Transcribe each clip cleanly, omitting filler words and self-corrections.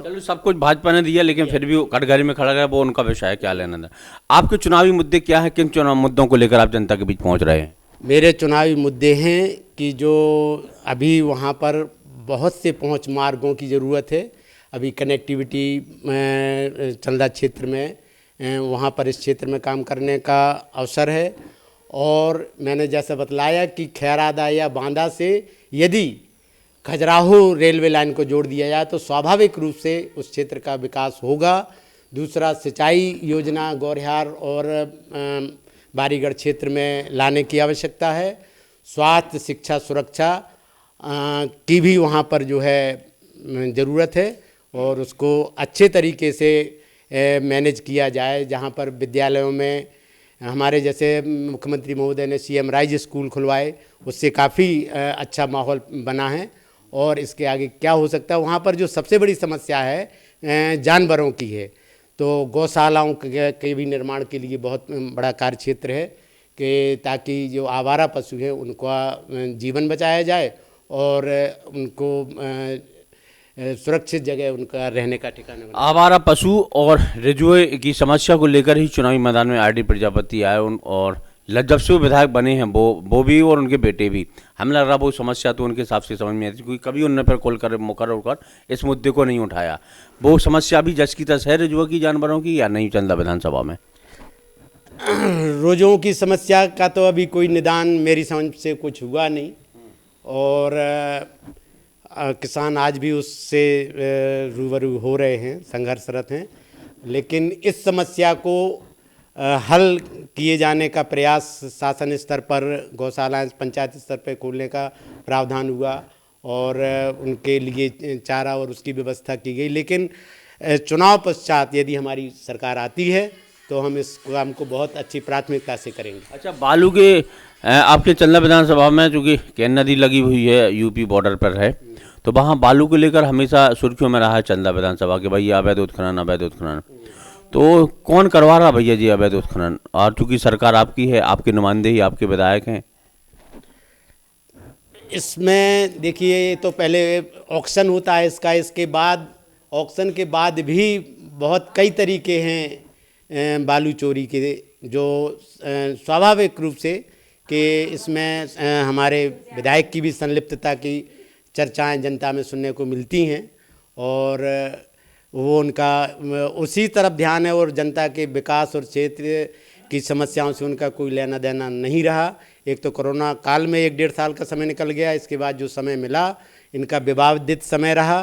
चलो सब कुछ भाजपा ने दिया, लेकिन फिर भी वो कटघरे में खड़ा गया, वो उनका विषय है, क्या लेना देना। आपके चुनावी मुद्दे क्या है, किन चुनाव मुद्दों को लेकर आप जनता के बीच पहुंच रहे हैं? मेरे चुनावी मुद्दे हैं कि जो अभी वहाँ पर बहुत से पहुँच मार्गों की ज़रूरत है। अभी कनेक्टिविटी चंदा क्षेत्र में वहाँ पर इस क्षेत्र में काम करने का अवसर है। और मैंने जैसा बतलाया कि खैरादा या बांदा से यदि खजुराहो रेलवे लाइन को जोड़ दिया जाए तो स्वाभाविक रूप से उस क्षेत्र का विकास होगा। दूसरा, सिंचाई योजना गौरिहार और बारीगढ़ क्षेत्र में लाने की आवश्यकता है। स्वास्थ्य, शिक्षा, सुरक्षा की भी वहाँ पर जो है ज़रूरत है और उसको अच्छे तरीके से मैनेज किया जाए। जहाँ पर विद्यालयों में हमारे जैसे मुख्यमंत्री महोदय ने सीएम राइज स्कूल खुलवाए, उससे काफ़ी अच्छा माहौल बना है। और इसके आगे क्या हो सकता है, वहाँ पर जो सबसे बड़ी समस्या है जानवरों की है, तो गौशालाओं के भी निर्माण के लिए बहुत बड़ा कार्य क्षेत्र है कि ताकि जो आवारा पशु हैं उनका जीवन बचाया जाए और उनको सुरक्षित जगह उनका रहने का ठिकाना बनाया। आवारा पशु और रिजुए की समस्या को लेकर ही चुनावी मैदान में आरडी प्रजापति आए और जब से वो विधायक बने हैं वो भी और उनके बेटे भी, हमें लग रहा वो समस्या तो उनके हिसाब से समझ में आती, क्योंकि कभी उन्होंने फिर खोल मुकर उठकर इस मुद्दे को नहीं उठाया। वो समस्या भी जस की तस है रिजुआ की जानवरों की, या नहीं चंदा विधानसभा में? रोजों की समस्या का तो अभी कोई निदान मेरी समझ से कुछ हुआ नहीं और किसान आज भी उससे रूबरू हो रहे हैं, संघर्षरत हैं। लेकिन इस समस्या को हल किए जाने का प्रयास शासन स्तर पर गौशालाएं पंचायत स्तर पर खोलने का प्रावधान हुआ और उनके लिए चारा और उसकी व्यवस्था की गई। लेकिन चुनाव पश्चात यदि हमारी सरकार आती है तो हम इस काम को बहुत अच्छी प्राथमिकता से करेंगे। अच्छा, बालू के आपके चंदा विधानसभा में चूँकि केन नदी लगी हुई है, यूपी बॉर्डर पर है, तो वहाँ बालू को लेकर हमेशा सुर्खियों में रहा है चंदा विधानसभा के, भाई अवैध उत्खनन अवैध उत्खनन। तो कौन करवा रहा भैया जी अवैध उत्खनन? और चूँकि सरकार आपकी है, आपके नुमाइंदे ही आपके विधायक हैं। इसमें देखिए, ये तो पहले ऑक्शन होता है इसका, इसके बाद ऑक्शन के बाद भी बहुत कई तरीके हैं बालू चोरी के, जो स्वाभाविक रूप से कि इसमें हमारे विधायक की भी संलिप्तता की चर्चाएं जनता में सुनने को मिलती हैं और वो उनका उसी तरफ ध्यान है और जनता के विकास और क्षेत्र की समस्याओं से उनका कोई लेना देना नहीं रहा। एक तो कोरोना काल में 1-1.5 साल का समय निकल गया, इसके बाद जो समय मिला इनका विवादित समय रहा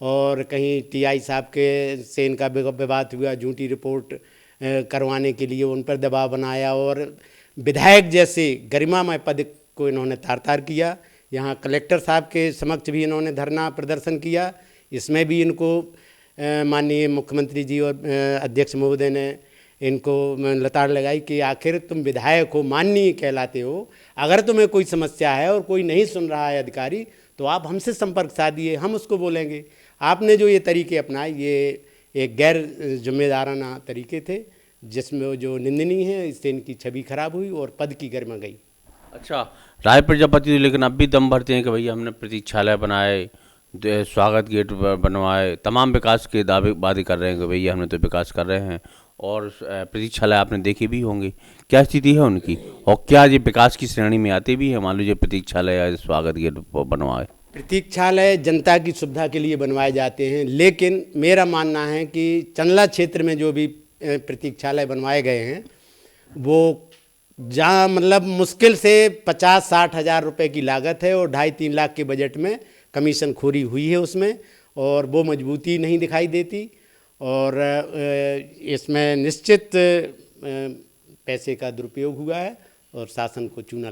और कहीं टीआई साहब के से इनका विवाद हुआ, झूठी रिपोर्ट करवाने के लिए उन पर दबाव बनाया और विधायक जैसे गरिमामय पद को इन्होंने तार-तार किया। यहाँ कलेक्टर साहब के समक्ष भी इन्होंने धरना प्रदर्शन किया, इसमें भी इनको माननीय मुख्यमंत्री जी और अध्यक्ष महोदय ने इनको लताड़ लगाई कि आखिर तुम विधायक हो, माननीय कहलाते हो, अगर तुम्हें कोई समस्या है और कोई नहीं सुन रहा है अधिकारी तो आप हमसे संपर्क साधिए, हम उसको बोलेंगे। आपने जो ये तरीके अपनाए ये एक गैर जिम्मेदाराना तरीके थे जिसमें जो निंदनीय है, इससे इनकी छवि खराब हुई और पद की गरिमा गई। अच्छा, राय प्रजापति लेकिन अब भी दम भरते हैं कि भैया हमने प्रतीक्षालय बनाए, स्वागत गेट बनवाए, तमाम विकास के दावे वादे कर रहे हैं कि भैया हमने तो विकास कर रहे हैं और प्रतीक्षालय आपने देखे भी होंगे। क्या स्थिति है उनकी और क्या ये विकास की श्रेणी में आते भी हैं? मान लीजिए प्रतीक्षालय या स्वागत गेट बनवाए। प्रतीक्षालय जनता की सुविधा के लिए बनवाए जाते हैं, लेकिन मेरा मानना है कि चंदला क्षेत्र में जो भी प्रतीक्षालय बनवाए गए हैं वो जहाँ मतलब मुश्किल से 50-60 हज़ार रुपये की लागत है और 2.5-3 लाख के बजट में कमीशन खोरी हुई है उसमें और वो मजबूती नहीं दिखाई देती और इसमें निश्चित पैसे का दुरुपयोग हुआ है और शासन को चूना